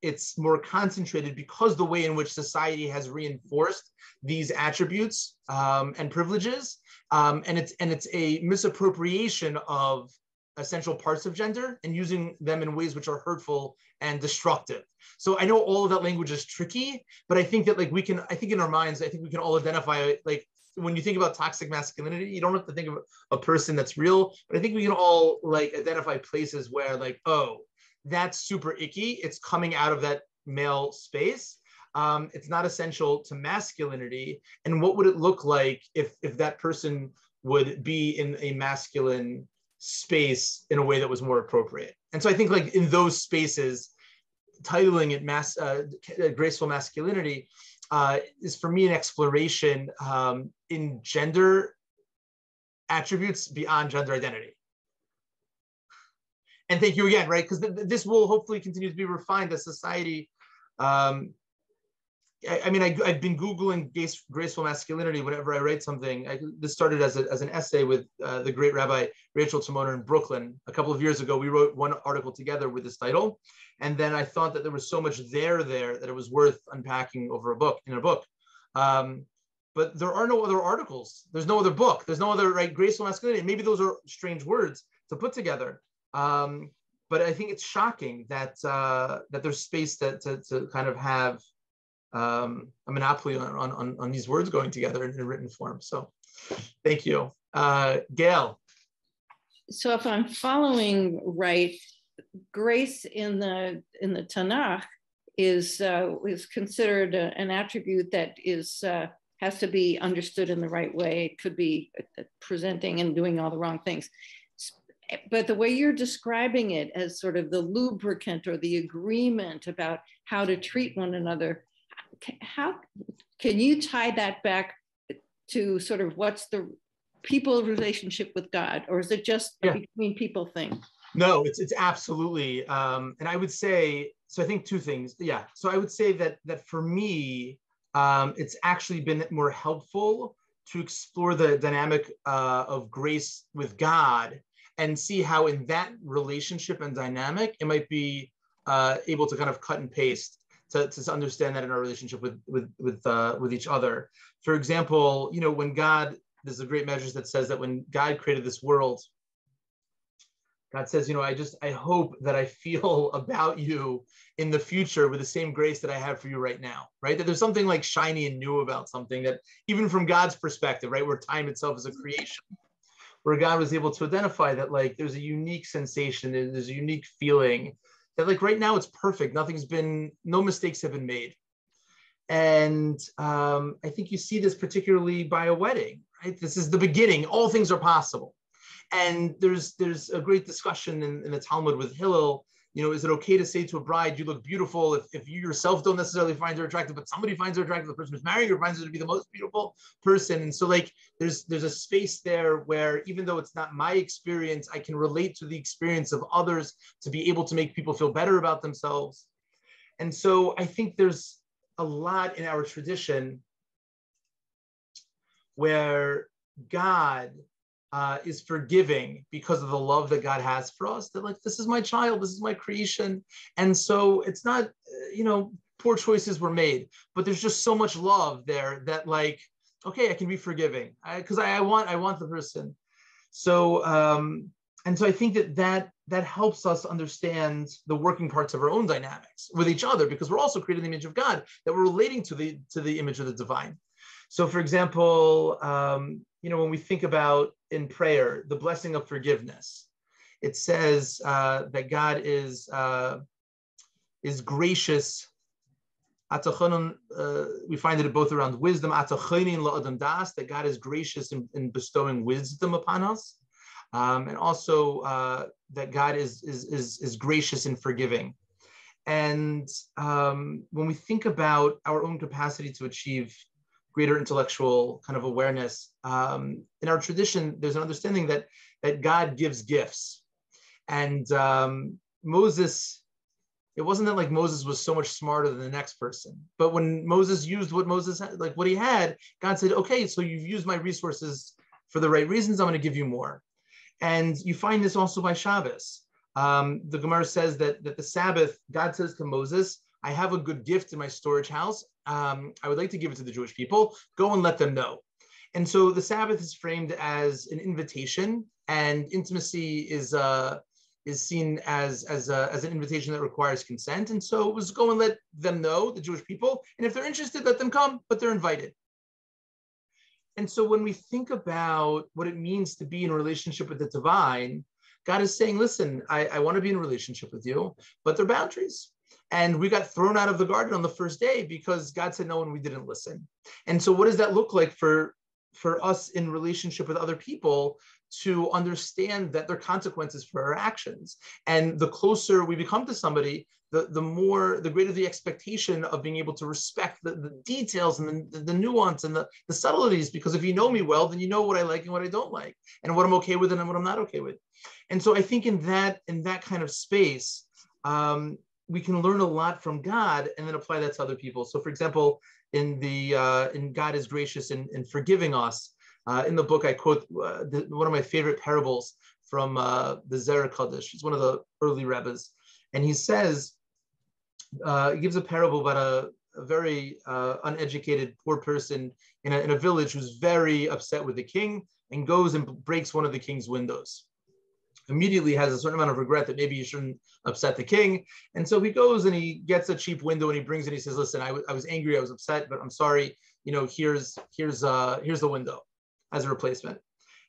it's more concentrated because the way in which society has reinforced these attributes and privileges, and it's a misappropriation of essential parts of gender and using them in ways which are hurtful and destructive. So I know all of that language is tricky, but I think that I think in our minds, I think we can all identify when you think about toxic masculinity, you don't have to think of a person that's real, but I think we can all like identify places where like, oh, that's super icky. It's coming out of that male space. It's not essential to masculinity. And what would it look like if that person would be in a masculine space in a way that was more appropriate? And so I think like in those spaces, titling it graceful masculinity is for me an exploration in gender attributes beyond gender identity. And thank you again, right? Because this will hopefully continue to be refined as society. I've been Googling graceful masculinity whenever I write something. This started as an essay with the great Rabbi Rachel Timoner in Brooklyn. A couple of years ago, we wrote one article together with this title. And then I thought that there was so much there that it was worth unpacking in a book. But there are no other articles. There's no other book. There's no other graceful masculinity. Maybe those are strange words to put together. But I think it's shocking that there's space to kind of have a monopoly on these words going together in written form. So thank you. Gail. So if I'm following right, grace in the Tanakh is considered an attribute that has to be understood in the right way. It could be presenting and doing all the wrong things. But the way you're describing it as sort of the lubricant or the agreement about how to treat one another, how can you tie that back to sort of what's the people's relationship with God, or is it just a between people thing? No, it's absolutely, and I would say, so I think two things. Yeah, so I would say that for me, it's actually been more helpful to explore the dynamic of grace with God and see how in that relationship and dynamic, it might be able to kind of cut and paste to understand that in our relationship with each other. For example, when God, there's a great measure that says that when God created this world, God says, I hope that I feel about you in the future with the same grace that I have for you right now, right? That there's something like shiny and new about something that even from God's perspective, right, where time itself is a creation, where God was able to identify that like there's a unique sensation, there's a unique feeling that like right now it's perfect. No mistakes have been made. And I think you see this particularly by a wedding, right? This is the beginning. All things are possible. And there's a great discussion in the Talmud with Hillel, is it okay to say to a bride, you look beautiful if you yourself don't necessarily find her attractive, but somebody finds her attractive, the person who's marrying her finds her to be the most beautiful person. And so like there's a space there where even though it's not my experience, I can relate to the experience of others to be able to make people feel better about themselves. And so I think there's a lot in our tradition where God is forgiving because of the love that God has for us, that like, this is my child, this is my creation. And so it's not, poor choices were made, but there's just so much love there that like, okay, I can be forgiving because I want the person. So, and so I think that helps us understand the working parts of our own dynamics with each other, because we're also creating the image of God, that we're relating to the image of the divine. So for example, when we think about in prayer, the blessing of forgiveness, it says that God is gracious. We find it both around wisdom, that God is gracious in bestowing wisdom upon us, and also that God is gracious in forgiving. And when we think about our own capacity to achieve greater intellectual kind of awareness, in our tradition, there's an understanding that God gives gifts. And Moses, it wasn't that like Moses was so much smarter than the next person, but when Moses used what Moses had, like what he had, God said, okay, so you've used my resources for the right reasons, I'm going to give you more. And you find this also by Shabbos. The Gemara says that the Sabbath, God says to Moses, I have a good gift in my storage house. I would like to give it to the Jewish people. Go and let them know. And so the Sabbath is framed as an invitation, and intimacy is seen as an invitation that requires consent. And so it was go and let them know, the Jewish people, and if they're interested, let them come, but they're invited. And so when we think about what it means to be in a relationship with the divine, God is saying, listen, I want to be in a relationship with you, but there are boundaries. And we got thrown out of the garden on the first day because God said no and we didn't listen. And so what does that look like for us in relationship with other people, to understand that there are consequences for our actions? And the closer we become to somebody, the greater the expectation of being able to respect the details and the nuance and the subtleties, because if you know me well, then you know what I like and what I don't like, and what I'm okay with and what I'm not okay with. And so I think in that kind of space, we can learn a lot from God and then apply that to other people. So for example, in God is gracious in forgiving us, in the book I quote one of my favorite parables from the Zera Kodesh. He's one of the early rabbis, and he says, he gives a parable about a very uneducated poor person in a village who's very upset with the king and goes and breaks one of the king's windows. Immediately has a certain amount of regret that maybe he shouldn't upset the king. And so he goes and he gets a cheap window and he brings it. He says, listen, I was angry, I was upset, but I'm sorry. Here's the window as a replacement.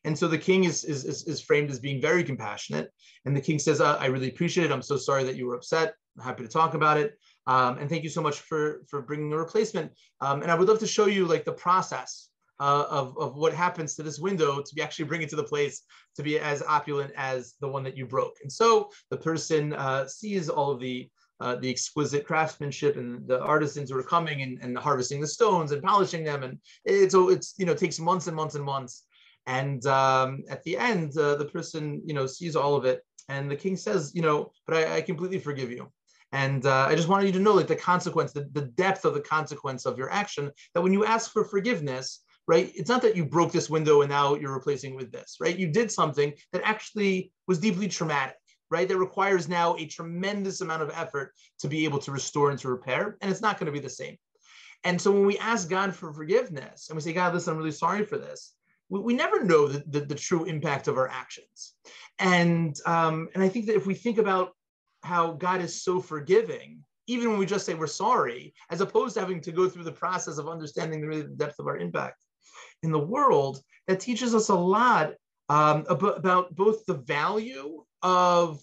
And so the king is framed as being very compassionate. And the king says, I really appreciate it. I'm so sorry that you were upset. I'm happy to talk about it. And thank you so much for bringing a replacement. And I would love to show you like the process of what happens to this window to be actually bring it to the place to be as opulent as the one that you broke. And so the person sees all of the exquisite craftsmanship and the artisans who are coming and harvesting the stones and polishing them. And it's takes months and months and months. And at the end, the person, sees all of it. And the king says, but I completely forgive you. And I just wanted you to know like the consequence, the depth of the consequence of your action, that when you ask for forgiveness, right, it's not that you broke this window and now you're replacing with this, right? You did something that actually was deeply traumatic, right? That requires now a tremendous amount of effort to be able to restore and to repair. And it's not going to be the same. And so when we ask God for forgiveness and we say, God, listen, I'm really sorry for this, we never know the true impact of our actions. And I think that if we think about how God is so forgiving, even when we just say we're sorry, as opposed to having to go through the process of understanding the depth of our impact in the world, that teaches us a lot about both the value of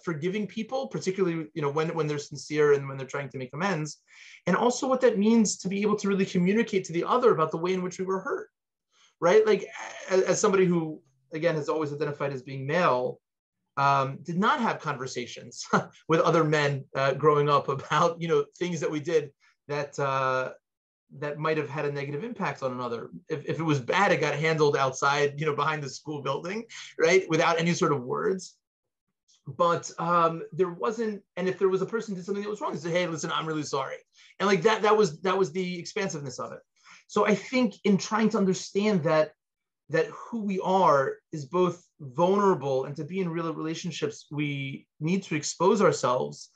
forgiving people, particularly when they're sincere and when they're trying to make amends, and also what that means to be able to really communicate to the other about the way in which we were hurt, right? Like as somebody who, again, has always identified as being male, did not have conversations with other men growing up about things that we did that might have had a negative impact on another. If it was bad, it got handled outside, behind the school building, right, without any sort of words. But there wasn't, and if there was a person who did something that was wrong, they said, hey, listen, I'm really sorry. And like that was the expansiveness of it. So I think in trying to understand that who we are is both vulnerable, and to be in real relationships, we need to expose ourselves.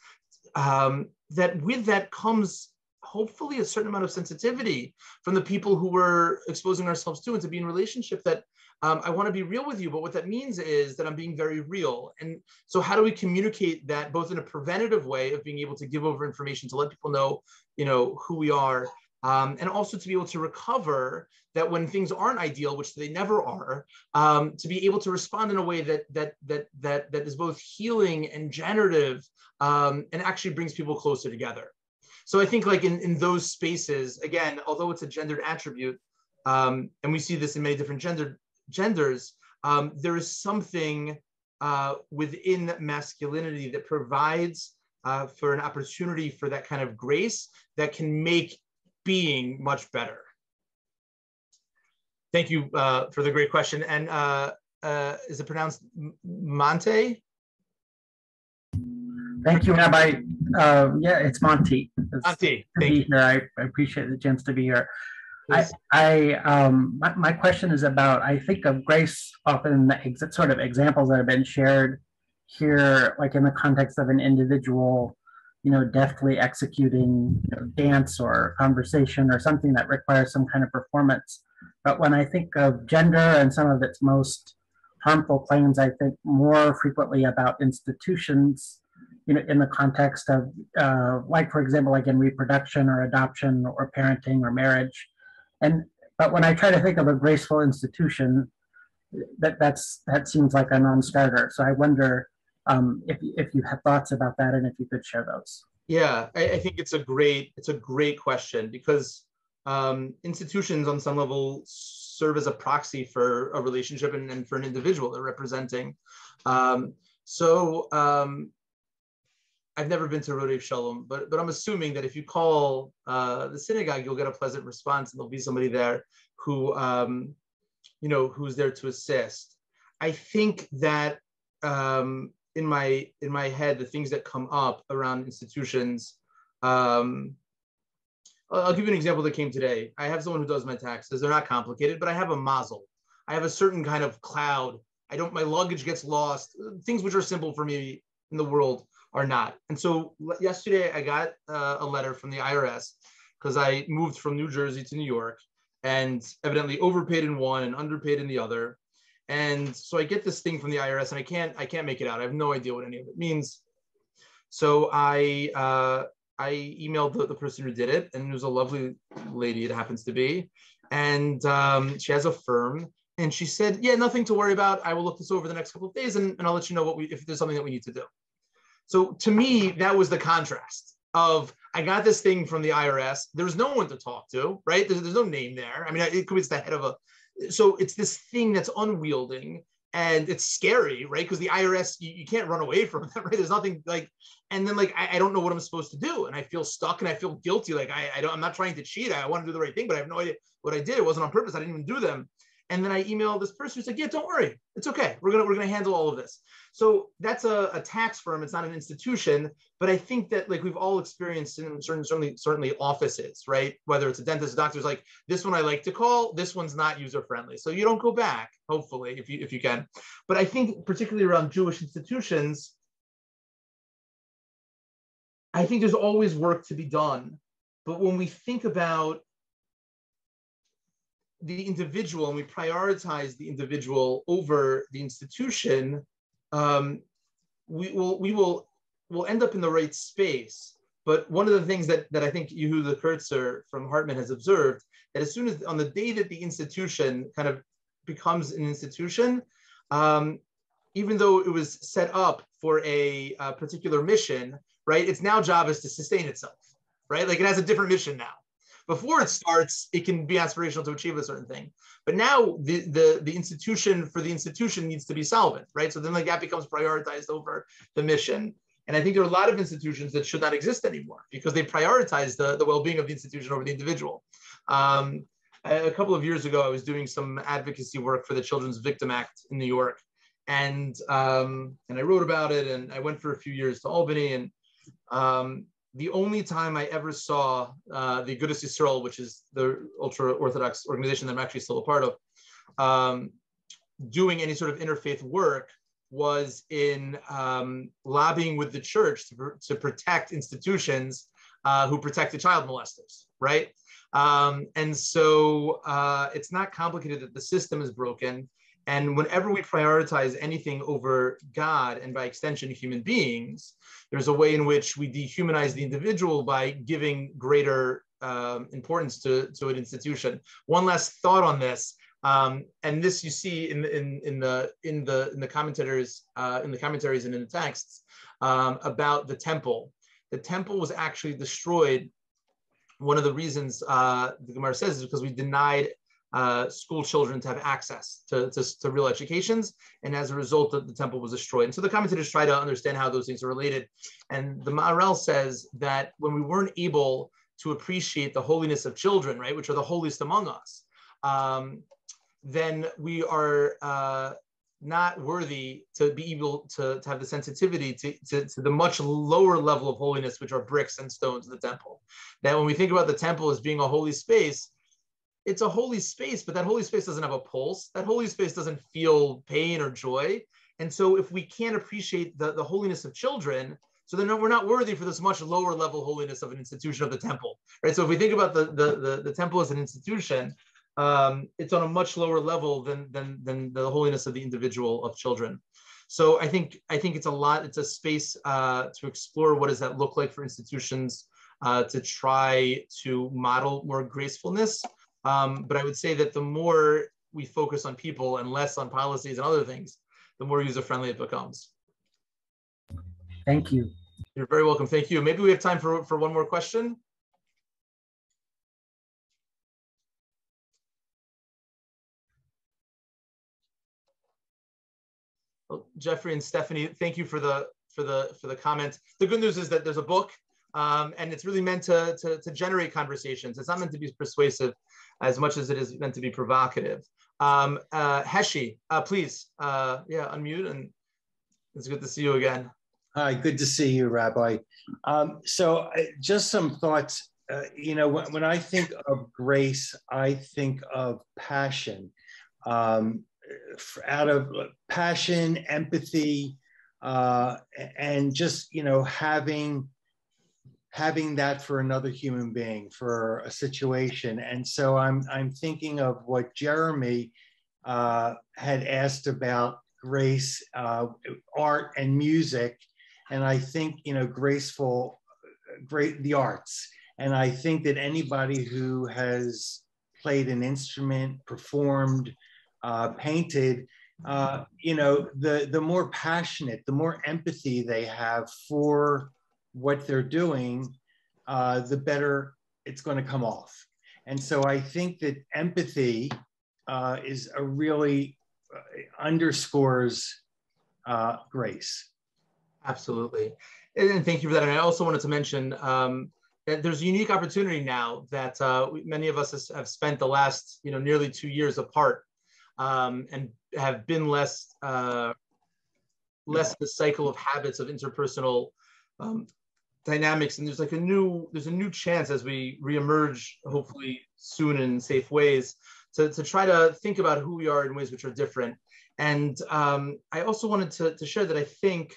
That with that comes hopefully a certain amount of sensitivity from the people who we're exposing ourselves to, and to be in relationship that I want to be real with you, but what that means is that I'm being very real. And so how do we communicate that both in a preventative way of being able to give over information to let people know, who we are, and also to be able to recover that when things aren't ideal, which they never are, to be able to respond in a way that is both healing and generative, and actually brings people closer together. So I think like in those spaces, again, although it's a gendered attribute, and we see this in many different genders, there is something within masculinity that provides for an opportunity for that kind of grace that can make being much better. Thank you for the great question. And is it pronounced Monte? Thank you, Rabbi. Yeah, it's Monty. Monty, thank you. I appreciate the chance to be here. Yes. My question is about, I think of grace often the sort of examples that have been shared here, like in the context of an individual, deftly executing dance or conversation or something that requires some kind of performance. But when I think of gender and some of its most harmful claims, I think more frequently about institutions, in the context of, like, for example, like in reproduction or adoption or parenting or marriage. And But when I try to think of a graceful institution, that seems like a non-starter. So I wonder if you have thoughts about that and if you could share those. Yeah, I think it's a great question, because institutions on some level serve as a proxy for a relationship and for an individual they're representing. I've never been to Rodef Shalom, but I'm assuming that if you call the synagogue, you'll get a pleasant response, and there'll be somebody there who who's there to assist. I think that in my head, the things that come up around institutions, I'll give you an example that came today. I have someone who does my taxes. They're not complicated, but I have a mazel. I have a certain kind of cloud. My luggage gets lost. Things which are simple for me in the world are not. And so yesterday I got a letter from the IRS because I moved from New Jersey to New York and evidently overpaid in one and underpaid in the other. And so I get this thing from the IRS and I can't make it out. I have no idea what any of it means. So I emailed the person who did it, and it was a lovely lady, it happens to be. And she has a firm, and she said, yeah, nothing to worry about. I will look this over the next couple of days, and I'll let you know if there's something that we need to do. So to me, that was the contrast of, I got this thing from the IRS. There's no one to talk to, right? There's no name there. I mean, it could be the head of so it's this thing that's unwielding and it's scary, right? Because the IRS, you can't run away from them, right? There's nothing and then I don't know what I'm supposed to do. And I feel stuck and I feel guilty. I'm not trying to cheat. I want to do the right thing, but I have no idea what I did. It wasn't on purpose. I didn't even do them. And then I emailed this person who said, yeah, don't worry. It's okay. We're gonna handle all of this. So that's a tax firm. It's not an institution, but I think that we've all experienced in certainly offices, right? Whether it's a dentist, a doctor's, this one I like to call, this one's not user friendly. So you don't go back, hopefully, if you can. But I think particularly around Jewish institutions, I think there's always work to be done. But when we think about the individual and we prioritize the individual over the institution, we'll end up in the right space. But one of the things that I think Yehuda Kurtzer from Hartman has observed, that as soon as on the day that the institution kind of becomes an institution, even though it was set up for a particular mission, right? Its now job is to sustain itself, right? It has a different mission now. Before it starts, it can be aspirational to achieve a certain thing. But now the institution for the institution needs to be solvent, right? So then that becomes prioritized over the mission. And I think there are a lot of institutions that should not exist anymore because they prioritize the well-being of the institution over the individual. A couple of years ago, I was doing some advocacy work for the Children's Victim Act in New York. And I wrote about it, and I went for a few years to Albany, and the only time I ever saw the Agudas Yisrael, which is the ultra-Orthodox organization that I'm actually still a part of, doing any sort of interfaith work was in lobbying with the church to protect institutions who protect the child molesters, right? And so it's not complicated that the system is broken. And whenever we prioritize anything over God and by extension human beings, there's a way in which we dehumanize the individual by giving greater importance to an institution. One last thought on this, and this you see in the commentaries and in the texts about the temple. The temple was actually destroyed. One of the reasons the Gemara says is because we denied school children to have access to real educations, and as a result, the temple was destroyed. And so the commentators try to understand how those things are related. And the Maharel says that when we weren't able to appreciate the holiness of children, right, which are the holiest among us, then we are not worthy to be able to have the sensitivity to the much lower level of holiness, which are bricks and stones in the temple. That when we think about the temple as being a holy space, it's a holy space, but that holy space doesn't have a pulse. That holy space doesn't feel pain or joy. And so if we can't appreciate the holiness of children, so then we're not worthy for this much lower level holiness of an institution of the temple, right? So if we think about the temple as an institution, it's on a much lower level than the holiness of the individual of children. So I think it's a space to explore what does that look like for institutions to try to model more gracefulness. But I would say that the more we focus on people and less on policies and other things, the more user-friendly it becomes. Thank you. You're very welcome. Thank you. Maybe we have time for one more question. Well, Jeffrey and Stephanie, thank you for the comment. The good news is that there's a book, and it's really meant to generate conversations. It's not meant to be persuasive as much as it is meant to be provocative. Heshi, please, unmute, and it's good to see you again. Hi, good to see you, Rabbi. Just some thoughts. When I think of grace, I think of passion. Out of passion, empathy, and just having that for another human being, for a situation. And so I'm thinking of what Jeremy had asked about grace, art, and music. And I think graceful, the arts. And I think that anybody who has played an instrument, performed, painted, the more passionate, the more empathy they have for what they're doing, the better it's going to come off. And so I think that empathy is a really underscores grace. Absolutely. And thank you for that. And I also wanted to mention that there's a unique opportunity now that many of us have spent the last nearly 2 years apart, and have been less the cycle of habits of interpersonal dynamics. And there's a new chance as we reemerge, hopefully soon in safe ways, to try to think about who we are in ways which are different. And I also wanted to share that I think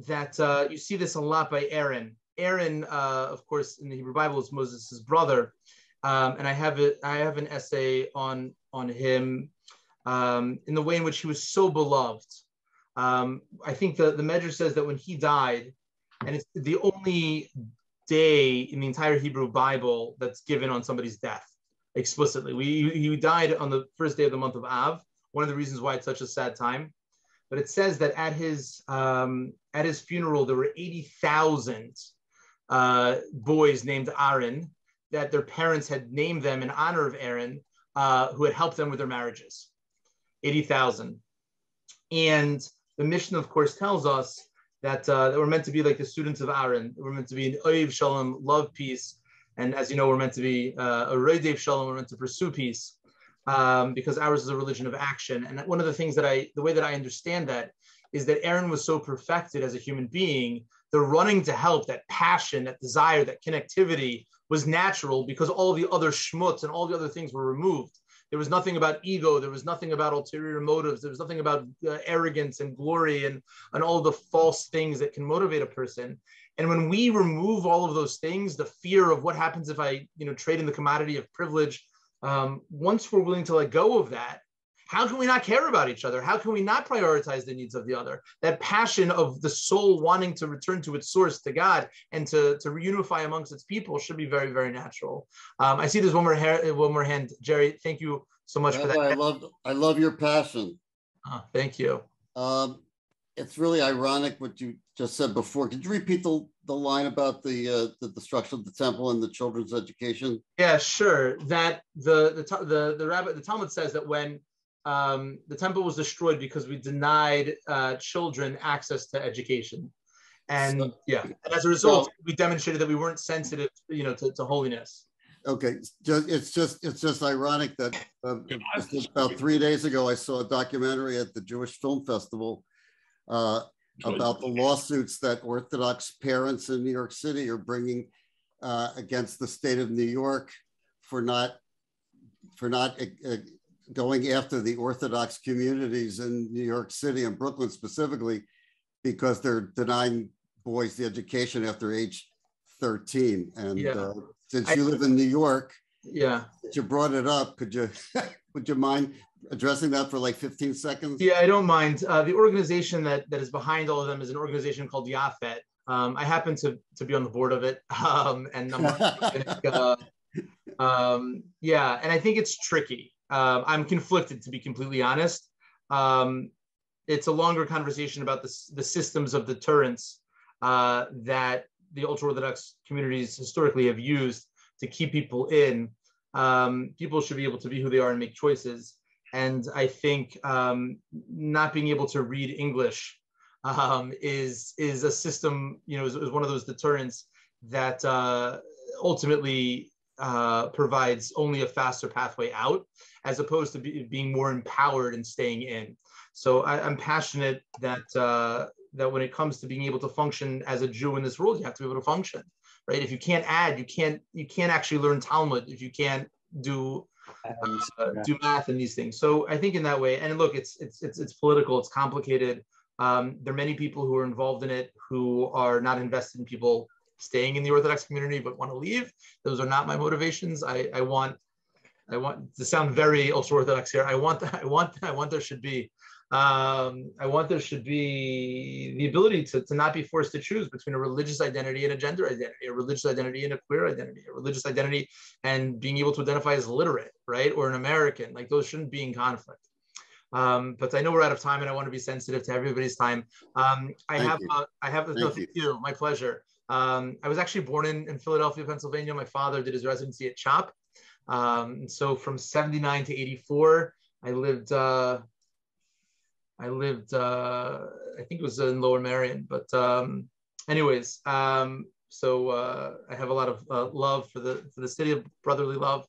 that you see this a lot by Aaron. Aaron, of course, in the Hebrew Bible is Moses' brother, and I have an essay on him in the way in which he was so beloved. I think the Medrash says that when he died, and it's the only day in the entire Hebrew Bible that's given on somebody's death explicitly. He died on the first day of the month of Av. One of the reasons why it's such a sad time. But it says that at his funeral, there were 80,000 boys named Aaron, that their parents had named them in honor of Aaron, who had helped them with their marriages. 80,000. And the mission, of course, tells us that we're meant to be like the students of Aaron. We're meant to be an Oiv Shalom, love peace. And as you know, we're meant to be a Roidev Shalom, we're meant to pursue peace. Because ours is a religion of action. And one of the things the way that I understand that is that Aaron was so perfected as a human being, the running to help, that passion, that desire, that connectivity was natural because all the other schmutz and all the other things were removed. There was nothing about ego. There was nothing about ulterior motives. There was nothing about arrogance and glory and all the false things that can motivate a person. And when we remove all of those things, the fear of what happens if I trade in the commodity of privilege, once we're willing to let go of that, how can we not care about each other? How can we not prioritize the needs of the other? That passion of the soul wanting to return to its source, to God, and to reunify amongst its people should be very, very natural. I see there's one more hand. Jerry, thank you so much for that. I love your passion. Thank you. It's really ironic what you just said before. Could you repeat the line about the destruction of the temple and the children's education? Yeah, sure. That the Talmud says that when the temple was destroyed because we denied children access to education, and and as a result, we demonstrated that we weren't sensitive, to holiness. Okay, it's just ironic that about 3 days ago I saw a documentary at the Jewish Film Festival about the lawsuits that Orthodox parents in New York City are bringing against the state of New York for not going after the Orthodox communities in New York City and Brooklyn specifically, because they're denying boys the education after age 13. And since you live in New York, you brought it up. Could you would you mind addressing that for like 15 seconds? Yeah, I don't mind. The organization that is behind all of them is an organization called Yafet. I happen to be on the board of it, and I'm Yeah, and I think it's tricky. I'm conflicted, to be completely honest. It's a longer conversation about the systems of deterrence that the ultra-Orthodox communities historically have used to keep people in. People should be able to be who they are and make choices. And I think not being able to read English is a system, is one of those deterrents that ultimately provides only a faster pathway out, as opposed to being more empowered and staying in. So I'm passionate that that when it comes to being able to function as a Jew in this world, you have to be able to function, right? If you can't add, you can't actually learn Talmud if you can't do math and these things. So I think in that way, and look, it's political, it's complicated. There are many people who are involved in it who are not invested in people staying in the Orthodox community but want to leave. Those are not my motivations. I want to sound very ultra-Orthodox here. I want there should be the ability to not be forced to choose between a religious identity and a gender identity, a religious identity and a queer identity, a religious identity and being able to identify as literate, right? Or an American. Like, those shouldn't be in conflict. But I know we're out of time and I want to be sensitive to everybody's time. Thank you. My pleasure. I was actually born in Philadelphia, Pennsylvania. My father did his residency at CHOP. So from 79 to 84, I lived, I think it was in Lower Merion, but anyways, so I have a lot of love for the city, of brotherly love.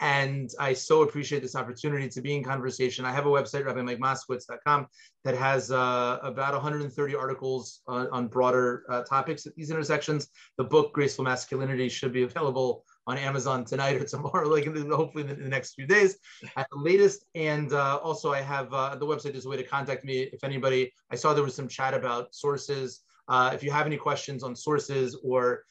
And I so appreciate this opportunity to be in conversation. I have a website, rabbiMoskowitz.com, that has about 130 articles on broader topics at these intersections. The book, Graceful Masculinity, should be available on Amazon tonight or tomorrow, hopefully in the next few days at the latest. And also I have the website is a way to contact me if anybody. I saw there was some chat about sources. If you have any questions on sources or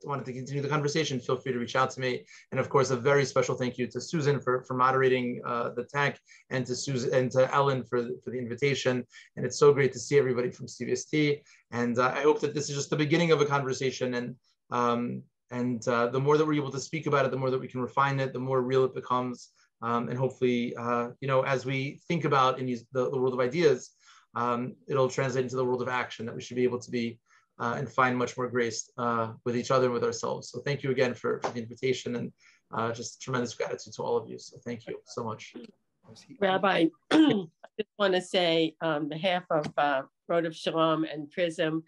wanted to continue the conversation, feel free to reach out to me. And of course, a very special thank you to Susan for moderating the tech, and to Susan and to Ellen for the invitation. And it's so great to see everybody from CVST. And I hope that this is just the beginning of a conversation. And the more that we're able to speak about it, the more that we can refine it, the more real it becomes. And hopefully, as we think about in the world of ideas, it'll translate into the world of action, that we should be able to be and find much more grace with each other and with ourselves. So thank you again for the invitation, and just tremendous gratitude to all of you. So thank you so much. Rabbi, I just want to say on behalf of Road of Shalom and Prism,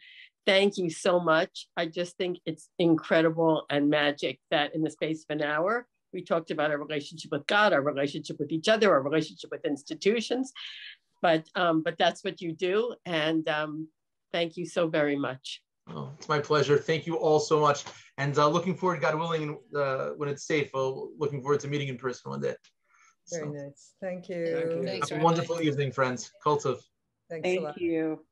thank you so much. I just think it's incredible and magic that in the space of an hour, we talked about our relationship with God, our relationship with each other, our relationship with institutions. But that's what you do. And thank you so very much. Oh, it's my pleasure. Thank you all so much. And looking forward, God willing, when it's safe, looking forward to meeting in person one day. Very nice. Thank you. Thanks, Have a wonderful evening, friends. Kultiv. Thanks a lot. Thank you.